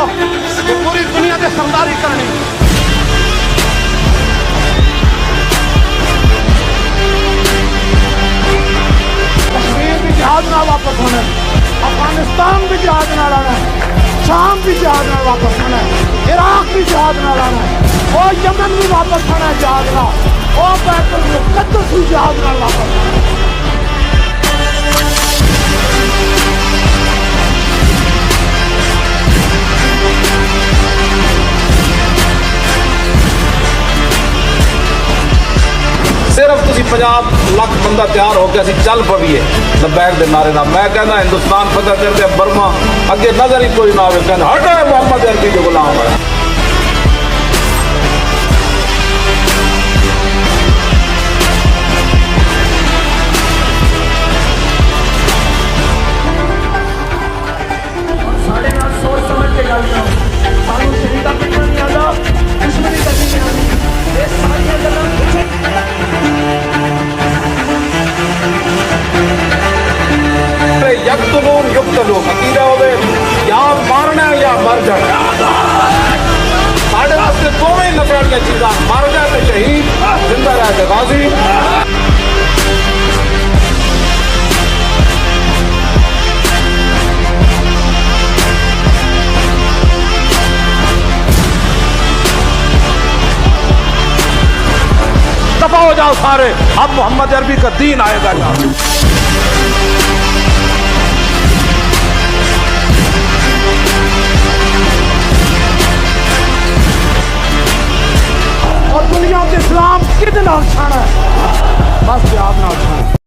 कि पूरी दुनिया की सरदारी करनी। कश्मीर भी जहाज ना वापस होने, अफगानिस्तान भी जहाज ना लाना, शाम भी जहाज ना वापस होना, इराक भी जहाज ना लाना, और यमन भी वापस होना जहाज ना, और बैतुल मुक़द्दस भी जहाज ना वापस होना। सिर्फ तुसी 50 लाख बंदा तैयार हो गया चल पवीए लबैक दे नारे ना। मैं कहना हिंदुस्तान फतह कर दे, बर्मा अगे नजर ही कोई ना आवे, कहना हटा मोहम्मद अरबी के गुलाम है। साढ़े नाल सोच समझ के गल करो, सानू शहीदा पिटना नहीं आता, दुश्मनी करनी नहीं आती, ये सारियां गल्लां यक्तलून युक्तलून अकीदा होवे या मारना या मर जाना। साढ़े वास्ते दोवें नफर की चीज़ां, मर जाए तो शहीद, जिंदा रहे तो गाजी। दफा हो जाओ सारे, अब मोहम्मद अरबी का दीन आएगा यहाँ। और दुनिया के इस्लाम कितना छाना है, बस आप ना छाना।